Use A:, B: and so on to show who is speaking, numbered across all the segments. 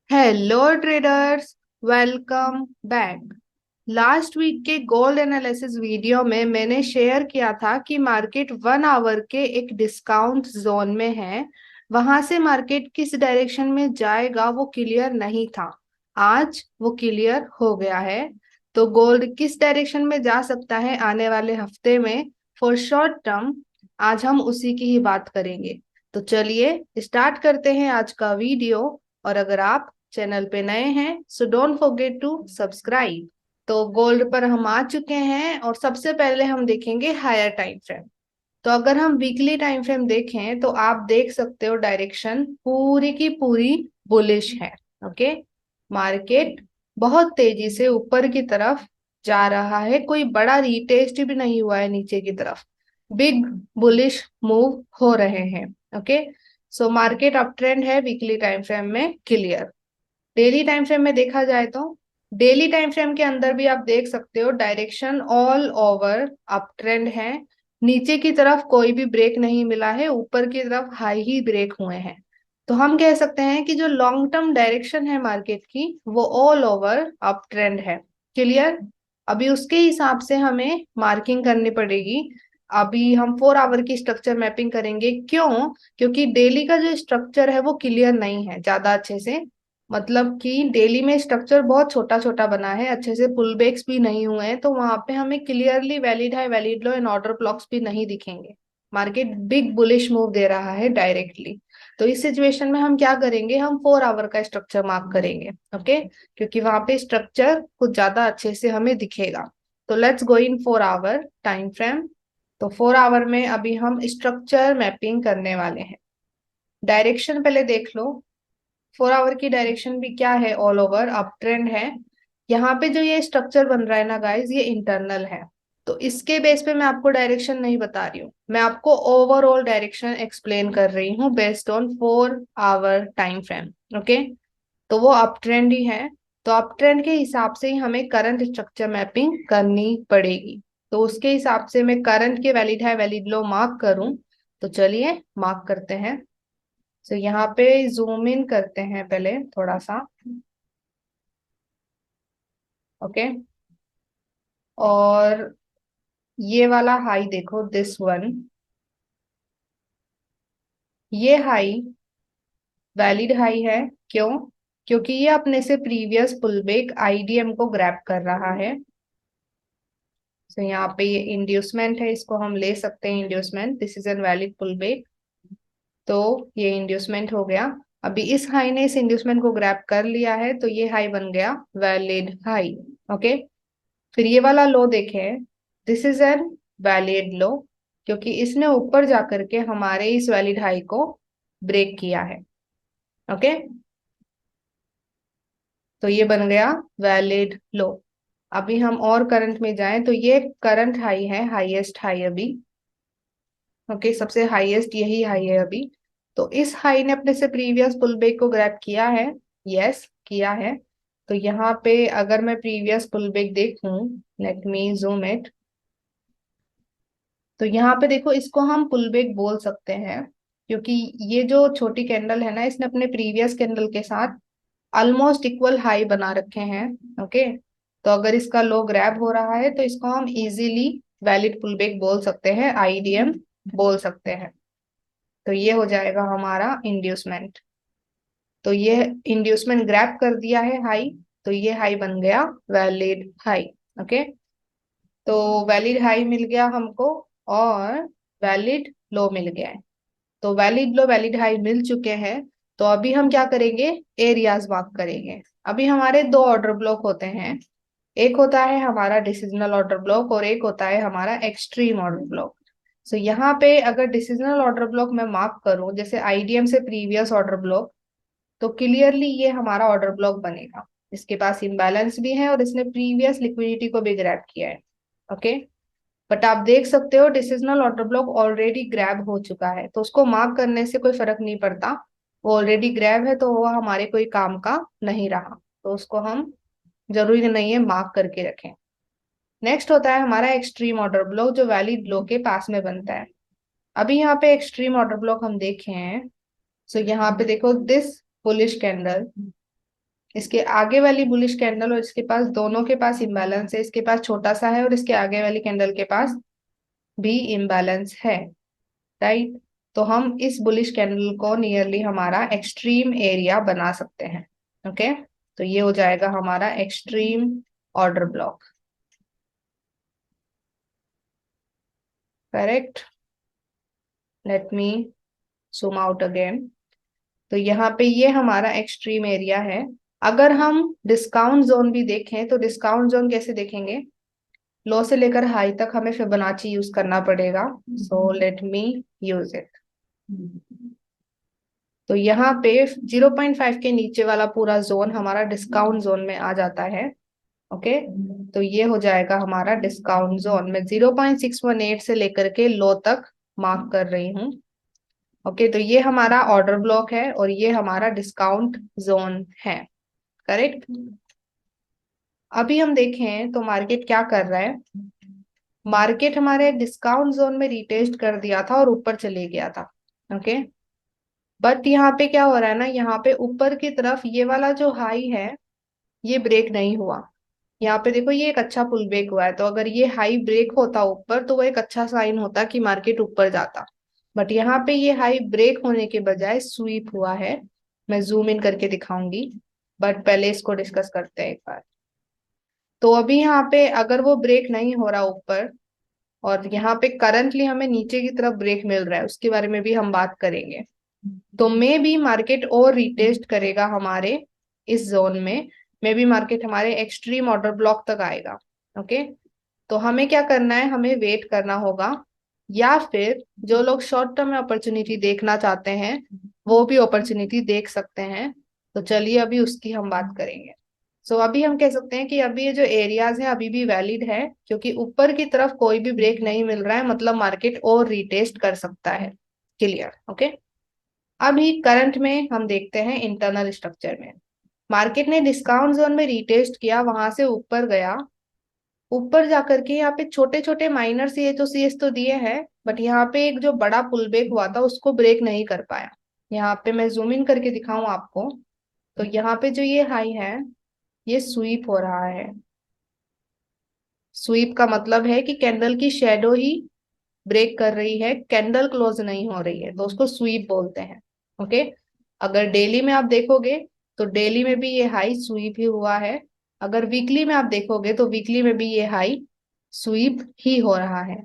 A: Hello traders, welcome back. Last week के gold analysis video में मैंने शेयर किया था कि मार्केट 1 आवर के एक डिस्काउंट जोन में है। वहां से मार्केट किस डायरेक्शन में जाएगा वो क्लियर नहीं था। आज वो क्लियर हो गया है। तो गोल्ड किस डायरेक्शन में जा सकता है आने वाले हफ्ते में फॉर शॉर्ट टर्म, आज हम उसी की ही बात करेंगे। तो चलिए स्टार्ट करते हैं आज का वीडियो। और अगर आप चैनल पे नए हैं so don't forget to subscribe. तो गोल्ड पर हम आ चुके हैं और सबसे पहले हम देखेंगे हायर टाइम फ्रेम। तो अगर हम वीकली टाइम फ्रेम देखें तो आप देख सकते हो डायरेक्शन पूरी की पूरी बुलिश है। ओके, मार्केट बहुत तेजी से ऊपर की तरफ जा रहा है, कोई बड़ा रीटेस्ट भी नहीं हुआ है नीचे की तरफ। बिग बुलिश मूव हो रहे हैं। Okay, so market up trend है वीकली टाइम फ्रेम में क्लियर। डेली टाइम फ्रेम में देखा जाए तो डेली टाइम फ्रेम के अंदर भी आप देख सकते हो direction all over up trend है। नीचे की तरफ कोई भी ब्रेक नहीं मिला है, ऊपर की तरफ हाई ही ब्रेक हुए हैं। तो हम कह सकते हैं कि जो लॉन्ग टर्म डायरेक्शन है मार्केट की वो ऑल ओवर अप ट्रेंड है क्लियर। अभी उसके हिसाब से हमें मार्किंग करनी पड़ेगी। अभी हम 4 आवर की स्ट्रक्चर मैपिंग करेंगे। क्यों? क्योंकि डेली का जो स्ट्रक्चर है वो क्लियर नहीं है ज्यादा अच्छे से। मतलब कि डेली में स्ट्रक्चर बहुत छोटा छोटा बना है, अच्छे से पुल बैक्स भी नहीं हुए हैं, तो वहां पे हमें clearly valid high valid low and order blocks भी नहीं दिखेंगे। मार्केट बिग बुलिश मूव दे रहा है डायरेक्टली। तो इस सिचुएशन में हम क्या करेंगे, हम 4 आवर का स्ट्रक्चर मार्क करेंगे। ओके, क्योंकि वहां पे स्ट्रक्चर कुछ ज्यादा अच्छे से हमें दिखेगा। तो let's go in 4 hour time frame. तो 4 आवर में अभी हम स्ट्रक्चर मैपिंग करने वाले हैं। डायरेक्शन पहले देख लो। 4 आवर की डायरेक्शन भी क्या है, ऑल ओवर अप ट्रेंड है। यहाँ पे जो ये स्ट्रक्चर बन रहा है ना गाइस, ये इंटरनल है। तो इसके बेस पे मैं आपको डायरेक्शन नहीं बता रही हूँ, मैं आपको ओवरऑल डायरेक्शन एक्सप्लेन कर रही हूँ based on 4 hour time frame. Okay, तो वो अप ट्रेंड ही है। तो अप ट्रेंड के हिसाब से ही हमें करंट स्ट्रक्चर मैपिंग करनी पड़ेगी। तो उसके हिसाब से मैं करंट के वैलिड है वैलिड लो मार्क करूं। तो चलिए मार्क करते हैं। तो यहाँ पे जूम इन करते हैं पहले थोड़ा सा। ओके, और ये वाला हाई देखो, दिस वन, ये हाई वैलिड हाई है। क्यों? क्योंकि ये अपने से प्रीवियस पुलबैक आईडीएम को ग्रैब कर रहा है। तो यहाँ पे ये इंड्यूसमेंट है, इसको हम ले सकते हैं inducement, this is an valid pullback. तो ये इंड्यूसमेंट हो गया। अभी इस हाई ने इस इंड्यूसमेंट को ग्रैब कर लिया है, तो ये हाई बन गया वैलिड हाई। ओके, फिर ये वाला लो देखें, दिस इज एन वैलिड लो, क्योंकि इसने ऊपर जाकर के हमारे इस वैलिड हाई को ब्रेक किया है। ओके, तो ये बन गया वैलिड लो। अभी हम और करंट में जाएं तो ये करंट हाई है, हाईएस्ट हाई अभी। ओके, सबसे हाईएस्ट यही हाई है अभी। तो इस हाई ने अपने से प्रीवियस पुलबैक को ग्रैब किया है। यस, किया है। तो यहाँ पे अगर मैं प्रीवियस पुलबैक देखूं, लेट मी जूम इट, तो यहाँ पे देखो इसको हम पुलबैक बोल सकते हैं। क्योंकि ये जो छोटी कैंडल है ना, इसने अपने प्रीवियस कैंडल के साथ ऑलमोस्ट इक्वल हाई बना रखे हैं। ओके, तो अगर इसका लो ग्रैब हो रहा है तो इसको हम इजीली वैलिड पुलबैक बोल सकते हैं, आईडीएम बोल सकते हैं। तो ये हो जाएगा हमारा इंड्यूसमेंट। तो ये इंड्यूसमेंट ग्रैब कर दिया है हाई, तो ये हाई बन गया वैलिड हाई। ओके, तो वैलिड हाई मिल गया हमको और वैलिड लो मिल गया है। तो वैलिड लो वैलिड हाई मिल चुके हैं। तो अभी हम क्या करेंगे, एरियाज मार्क करेंगे। अभी हमारे दो ऑर्डर ब्लॉक होते हैं, एक होता है हमारा डिसिजनल ऑर्डर ब्लॉक और एक होता है हमारा एक्सट्रीम ऑर्डर ब्लॉक। सो यहाँ पे अगर डिसिजनल ऑर्डर ब्लॉक मैं मार्क करूं जैसे आईडीएम से प्रीवियस ऑर्डर ब्लॉक, तो क्लियरली ये हमारा ऑर्डर ब्लॉक बनेगा। इसके पास इम्बैलेंस भी है और इसने प्रीवियस लिक्विडिटी को भी ग्रैब किया है। ओके, बट आप देख सकते हो डिसिजनल ऑर्डर ब्लॉक ऑलरेडी ग्रैब हो चुका है, तो उसको मार्क करने से कोई फर्क नहीं पड़ता। वो ऑलरेडी ग्रैब है तो वो हमारे कोई काम का नहीं रहा, तो उसको हम जरूरी नहीं है मार्क करके रखें। नेक्स्ट होता है हमारा एक्सट्रीम ऑर्डर ब्लॉक, जो वैलिड लो के पास में बनता है। अभी यहाँ पे एक्सट्रीम ऑर्डर ब्लॉक हम देखें हैं। सो यहाँ पे देखो दिस बुलिश कैंडल, इसके आगे वाली बुलिश कैंडल और इसके पास, दोनों के पास इम्बैलेंस है। इसके पास छोटा सा है और इसके आगे वाली कैंडल के पास भी इम्बैलेंस है, राइट। तो हम इस बुलिश कैंडल को नियरली हमारा एक्सट्रीम एरिया बना सकते हैं। ओके, तो ये हो जाएगा हमारा extreme order block. Correct. Let me zoom out again. तो यहाँ पे ये हमारा एक्सट्रीम एरिया है। अगर हम डिस्काउंट जोन भी देखें तो डिस्काउंट जोन कैसे देखेंगे, लो से लेकर हाई तक हमें फिबोनाची यूज करना पड़ेगा। So let me use it. तो यहाँ पे 0.5 के नीचे वाला पूरा जोन हमारा डिस्काउंट जोन में आ जाता है। ओके, तो ये हो जाएगा हमारा डिस्काउंट जोन। मैं 0.618 से लेकर के लो तक मार्क कर रही हूँ। ओके, तो ये हमारा ऑर्डर ब्लॉक है और ये हमारा डिस्काउंट जोन है। करेक्ट। अभी हम देखें तो मार्केट क्या कर रहा है। मार्केट हमारे डिस्काउंट जोन में रिटेस्ट कर दिया था और ऊपर चले गया था। ओके, बट यहाँ पे क्या हो रहा है ना, यहाँ पे ऊपर की तरफ ये वाला जो हाई है ये ब्रेक नहीं हुआ। यहाँ पे देखो ये एक अच्छा पुल बैक हुआ है, तो अगर ये हाई ब्रेक होता ऊपर तो वो एक अच्छा साइन होता कि मार्केट ऊपर जाता। बट यहाँ पे ये हाई ब्रेक होने के बजाय स्वीप हुआ है। मैं जूम इन करके दिखाऊंगी, बट पहले इसको डिस्कस करते हैं एक बार। तो अभी यहाँ पे अगर वो ब्रेक नहीं हो रहा ऊपर और यहाँ पे करंटली हमें नीचे की तरफ ब्रेक मिल रहा है, उसके बारे में भी हम बात करेंगे। तो मे भी मार्केट और रिटेस्ट करेगा हमारे इस जोन में। मे भी मार्केट हमारे एक्सट्रीम ऑर्डर ब्लॉक तक आएगा। ओके, तो हमें क्या करना है, हमें वेट करना होगा, या फिर जो लोग शॉर्ट टर्म में अपॉर्चुनिटी देखना चाहते हैं वो भी अपॉर्चुनिटी देख सकते हैं। तो चलिए अभी उसकी हम बात करेंगे। सो अभी हम कह सकते हैं कि अभी ये जो एरियाज है अभी भी वैलिड है, क्योंकि ऊपर की तरफ कोई भी ब्रेक नहीं मिल रहा है, मतलब मार्केट और रिटेस्ट कर सकता है। क्लियर। ओके, अभी करंट में हम देखते हैं इंटरनल स्ट्रक्चर में। मार्केट ने डिस्काउंट जोन में रिटेस्ट किया, वहां से ऊपर गया। ऊपर जाकर के यहाँ पे छोटे छोटे माइनर सीएच तो दिए हैं, बट यहाँ पे एक जो बड़ा पुल बैक हुआ था उसको ब्रेक नहीं कर पाया। यहाँ पे मैं जूम इन करके दिखाऊं आपको, तो यहाँ पे जो ये हाई है ये स्वीप हो रहा है। स्वीप का मतलब है कि कैंडल की शेडो ही ब्रेक कर रही है, कैंडल क्लोज नहीं हो रही है, तो उसको स्वीप बोलते हैं। ओके, अगर डेली में आप देखोगे तो डेली में भी ये हाई स्वीप ही हुआ है। अगर वीकली में आप देखोगे तो वीकली में भी ये हाई स्वीप ही हो रहा है।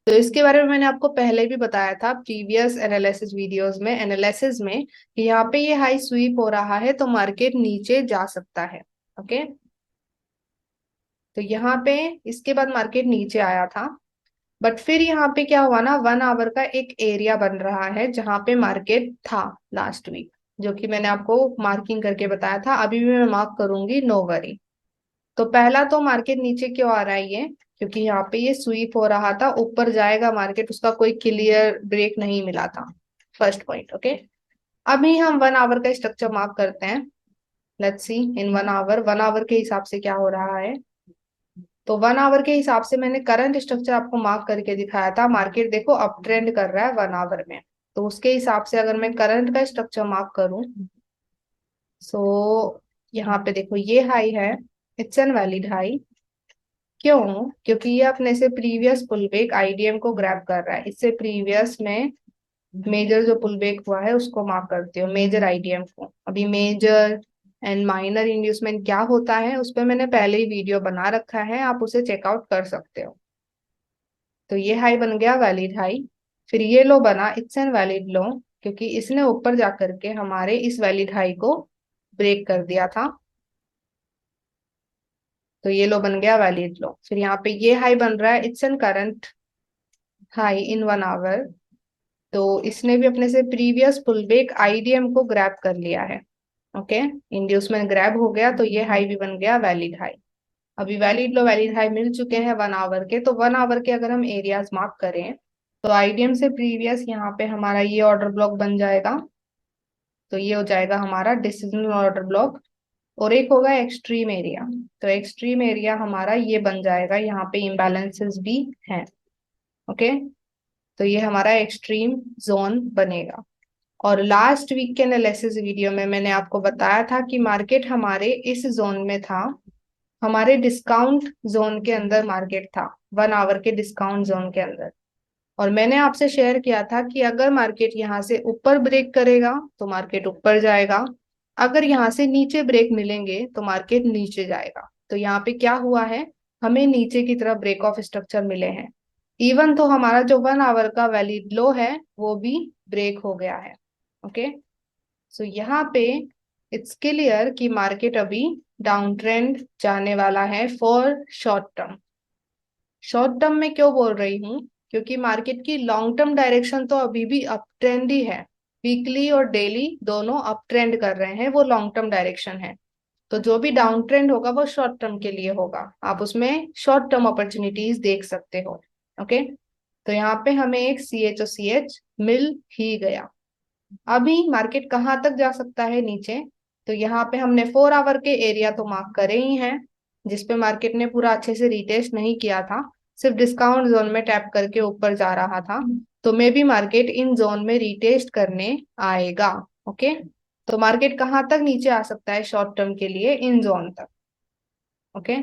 A: तो इसके बारे में मैंने आपको पहले भी बताया था प्रीवियस एनालिसिस वीडियोस में, एनालिसिस में, कि यहाँ पे ये हाई स्वीप हो रहा है तो मार्केट नीचे जा सकता है। ओके, तो यहाँ पे इसके बाद मार्केट नीचे आया था, बट फिर यहाँ पे क्या हुआ ना, 1 आवर का एक एरिया बन रहा है जहां पे मार्केट था लास्ट वीक, जो कि मैंने आपको मार्किंग करके बताया था। अभी भी मैं मार्क करूंगी, नो वरी। तो पहला तो मार्केट नीचे क्यों आ रहा है ये, क्योंकि यहाँ पे ये स्वीप हो रहा था, ऊपर जाएगा मार्केट, उसका कोई क्लियर ब्रेक नहीं मिला था। First point. ओके, अभी हम 1 आवर का स्ट्रक्चर मार्क करते हैं। Let's see in 1 hour, 1 hour के हिसाब से क्या हो रहा है। तो 1 आवर के हिसाब से मैंने करंट स्ट्रक्चर आपको मार्क करके दिखाया था। मार्केट देखो अप ट्रेंड कर रहा है 1 आवर में, तो उसके हिसाब से अगर मैं करंट का स्ट्रक्चर मार्क करूं, सो यहाँ पे देखो ये हाई है, इट्स एन वैलिड हाई। क्यों, क्योंकि ये अपने से प्रीवियस पुलबैक आईडीएम को ग्रैब कर रहा है। इससे प्रीवियस में मेजर जो पुलबैक हुआ है उसको मार्क करते हो, मेजर आईडीएम को। अभी मेजर एंड माइनर इंड्यूसमेंट क्या होता है उस पर मैंने पहले ही वीडियो बना रखा है, आप उसे चेकआउट कर सकते हो। तो ये हाई बन गया वैलिड हाई। फिर ये लो बना इट्स एन वैलिड लो, क्योंकि इसने ऊपर जाकर के हमारे इस वैलिड हाई को ब्रेक कर दिया था। तो ये लो बन गया वैलिड लो। फिर यहाँ पे ये हाई बन रहा है, it's an current high in 1 hour. तो इसने भी अपने से प्रीवियस पुलबैक आईडीएम को ग्रैब कर लिया है। ओके, इंड्यूसमेंट ग्रैब हो गया तो ये हाई भी बन गया वैलिड हाई। अभी वैलिड लो वैलिड हाई मिल चुके हैं 1 आवर के। तो 1 आवर के अगर हम एरियाज मार्क करें तो आईडीएम से प्रीवियस यहाँ पे हमारा ये ऑर्डर ब्लॉक बन जाएगा। तो ये हो जाएगा हमारा डिसीजनल ऑर्डर ब्लॉक। और एक होगा एक्सट्रीम एरिया, तो एक्सट्रीम एरिया हमारा ये बन जाएगा, यहाँ पे इम्बैलेंसेस भी हैं। ओके, तो ये हमारा एक्सट्रीम जोन बनेगा। और लास्ट वीक के एनालिसिस वीडियो में मैंने आपको बताया था कि मार्केट हमारे इस जोन में था, हमारे डिस्काउंट जोन के अंदर मार्केट था, 1 आवर के डिस्काउंट जोन के अंदर। और मैंने आपसे शेयर किया था कि अगर मार्केट यहाँ से ऊपर ब्रेक करेगा तो मार्केट ऊपर जाएगा, अगर यहाँ से नीचे ब्रेक मिलेंगे तो मार्केट नीचे जाएगा। तो यहाँ पे क्या हुआ है, हमें नीचे की तरफ ब्रेक ऑफ स्ट्रक्चर मिले हैं। इवन तो हमारा जो 1 आवर का वैलिड लो है वो भी ब्रेक हो गया है। ओके, सो यहाँ पे इट्स क्लियर कि मार्केट अभी डाउन ट्रेंड जाने वाला है for short term. Short term में क्यों बोल रही हूँ, क्योंकि मार्केट की लॉन्ग टर्म डायरेक्शन तो अभी भी अप ट्रेंड ही है। वीकली और डेली दोनों अप ट्रेंड कर रहे हैं, वो लॉन्ग टर्म डायरेक्शन है। तो जो भी डाउन ट्रेंड होगा वो शॉर्ट टर्म के लिए होगा, आप उसमें शॉर्ट टर्म अपॉर्चुनिटीज देख सकते हो। ओके, तो यहाँ पे हमें एक CHOCH मिल ही गया। अभी मार्केट कहाँ तक जा सकता है नीचे, तो यहाँ पे हमने 4 आवर के एरिया तो मार्क करे ही हैं, जिसपे मार्केट ने पूरा अच्छे से रिटेस्ट नहीं किया था, सिर्फ डिस्काउंट जोन में टैप करके ऊपर जा रहा था। तो may be market in zone में रिटेस्ट करने आएगा। ओके, तो मार्केट कहाँ तक नीचे आ सकता है शॉर्ट टर्म के लिए, इन जोन तक। ओके,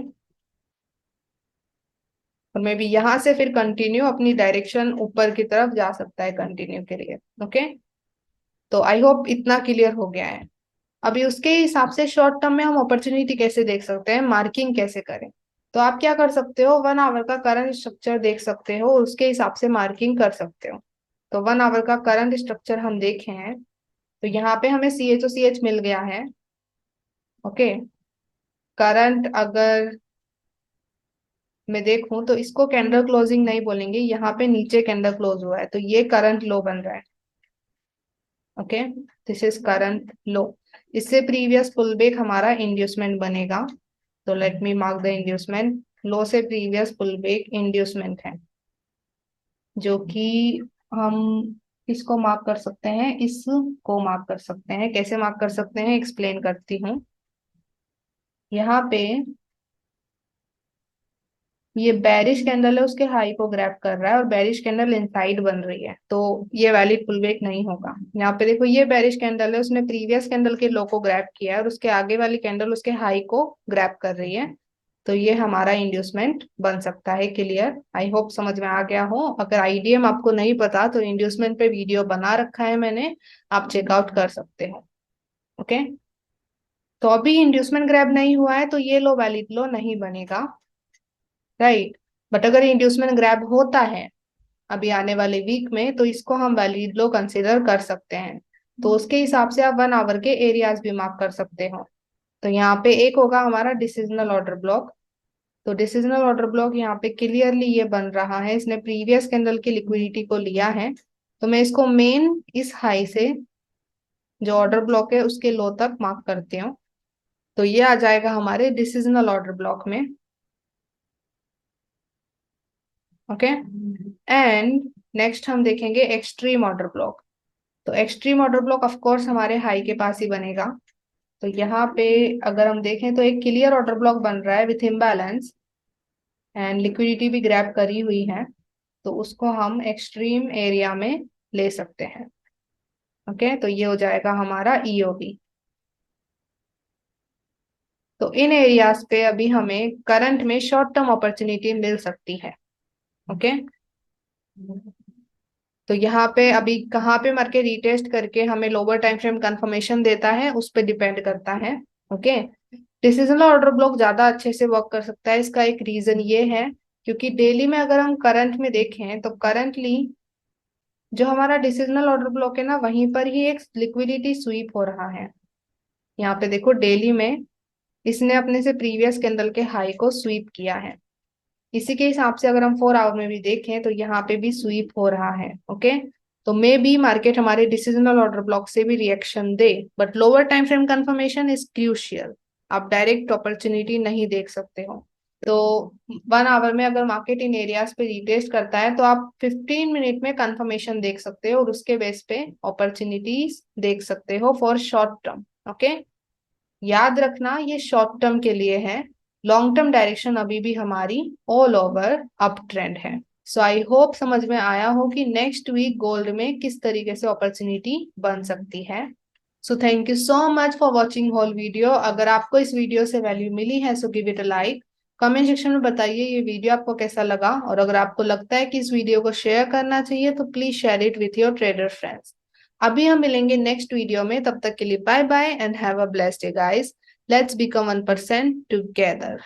A: और मे बी यहाँ से फिर कंटिन्यू अपनी डायरेक्शन ऊपर की तरफ जा सकता है कंटिन्यू के लिए। ओके, तो आई होप इतना क्लियर हो गया है। अभी उसके हिसाब से शॉर्ट टर्म में हम अपॉर्चुनिटी कैसे देख सकते हैं, मार्किंग कैसे करें। तो आप क्या कर सकते हो, 1 आवर का करंट स्ट्रक्चर देख सकते हो, उसके हिसाब से मार्किंग कर सकते हो। तो 1 आवर का करंट स्ट्रक्चर हम देखे हैं, तो यहाँ पे हमें CHOCH मिल गया है। ओके, करंट अगर मैं देखूं तो इसको कैंडल क्लोजिंग नहीं बोलेंगे, यहाँ पे नीचे कैंडल क्लोज हुआ है तो ये करंट लो बन रहा है। Okay, this is current low. इससे प्रीवियस पुल बैक हमारा इंड्यूसमेंट बनेगा। तो let me mark the inducement. Low से प्रीवियस पुल बैक इंड्यूसमेंट है, जो कि हम इसको मार्क कर सकते हैं, इसको मार्क कर सकते हैं। कैसे मार्क कर सकते हैं एक्सप्लेन करती हूँ। यहाँ पे ये बेरिश कैंडल है, उसके हाई को ग्रैब कर रहा है और बेरिश कैंडल इनसाइड बन रही है, तो ये वैलिड पुल बैक नहीं होगा। यहाँ पे देखो ये बेरिश कैंडल है, उसने प्रीवियस कैंडल के लो को ग्रैब किया है और उसके आगे वाली कैंडल उसके हाई को ग्रैब कर रही है, तो ये हमारा इंड्यूसमेंट बन सकता है। क्लियर, आई होप समझ में आ गया हो। अगर आईडीएम आपको नहीं पता तो इंड्यूसमेंट पे वीडियो बना रखा है मैंने, आप चेकआउट कर सकते हो। ओके, तो अभी इंड्यूसमेंट ग्रैब नहीं हुआ है तो ये लो वैलिड लो नहीं बनेगा, राइट। बट अगर इंड्यूसमेंट ग्रैब होता है अभी आने वाले वीक में तो इसको हम वैलिड लो कंसिडर कर सकते हैं। तो उसके हिसाब से आप 1 आवर के एरियाज भी मार्क कर सकते हो। तो यहाँ पे एक होगा हमारा डिसीजनल ऑर्डर ब्लॉक। तो डिसीजनल ऑर्डर ब्लॉक यहाँ पे क्लियरली ये बन रहा है, इसने प्रीवियस कैंडल की लिक्विडिटी को लिया है। तो मैं इसको मेन इस हाई से जो ऑर्डर ब्लॉक है उसके लो तक मार्क करती हूँ, तो ये आ जाएगा हमारे डिसीजनल ऑर्डर ब्लॉक में। ओके, एंड नेक्स्ट हम देखेंगे एक्सट्रीम ऑर्डर ब्लॉक। तो extreme order block of course हमारे हाई के पास ही बनेगा। तो यहाँ पे अगर हम देखें तो एक क्लियर ऑर्डर ब्लॉक बन रहा है विथ इम्बैलेंस एंड लिक्विडिटी भी ग्रैब करी हुई है, तो उसको हम एक्सट्रीम एरिया में ले सकते हैं। ओके, तो ये हो जाएगा हमारा EOB। तो इन एरियाज पे अभी हमें करंट में शॉर्ट टर्म अपॉर्चुनिटी मिल सकती है। ओके, तो यहाँ पे अभी कहाँ पे मार्केट रिटेस्ट करके हमें लोअर टाइम फ्रेम कंफर्मेशन देता है उस पर डिपेंड करता है। ओके, डिसीजनल ऑर्डर ब्लॉक ज्यादा अच्छे से वर्क कर सकता है, इसका एक रीजन ये है क्योंकि डेली में अगर हम करंट में देखें तो करंटली जो हमारा डिसीजनल ऑर्डर ब्लॉक है ना वहीं पर ही एक लिक्विडिटी स्वीप हो रहा है। यहाँ पे देखो डेली में इसने अपने से प्रीवियस कैंडल के हाई को स्वीप किया है। इसी के हिसाब से अगर हम 4 आवर में भी देखें तो यहाँ पे भी स्वीप हो रहा है। ओके, तो मे बी मार्केट हमारे डिसीजनल ऑर्डर ब्लॉक से भी reaction they, but lower time frame confirmation is crucial. आप डायरेक्ट अपॉर्चुनिटी नहीं देख सकते हो। तो 1 आवर में अगर मार्केट इन एरियाज पे रिटेस्ट करता है तो आप 15 मिनट में कंफर्मेशन देख सकते हो और उसके बेस पे अपॉर्चुनिटीज देख सकते हो फॉर शॉर्ट टर्म। ओके, याद रखना ये शॉर्ट टर्म के लिए है, लॉन्ग टर्म डायरेक्शन अभी भी हमारी ऑल ओवर अप ट्रेंड है। सो आई होप समझ में आया हो कि नेक्स्ट वीक गोल्ड में किस तरीके से अपॉर्चुनिटी बन सकती है। So thank you so much for watching whole video. अगर आपको इस वीडियो से वैल्यू मिली है so give it a like. Comment section में बताइए ये वीडियो आपको कैसा लगा, और अगर आपको लगता है कि इस वीडियो को शेयर करना चाहिए तो please share it with your trader friends. अभी हम मिलेंगे नेक्स्ट वीडियो में, तब तक के लिए bye bye and have a blessed day guys. Let's become 1% together.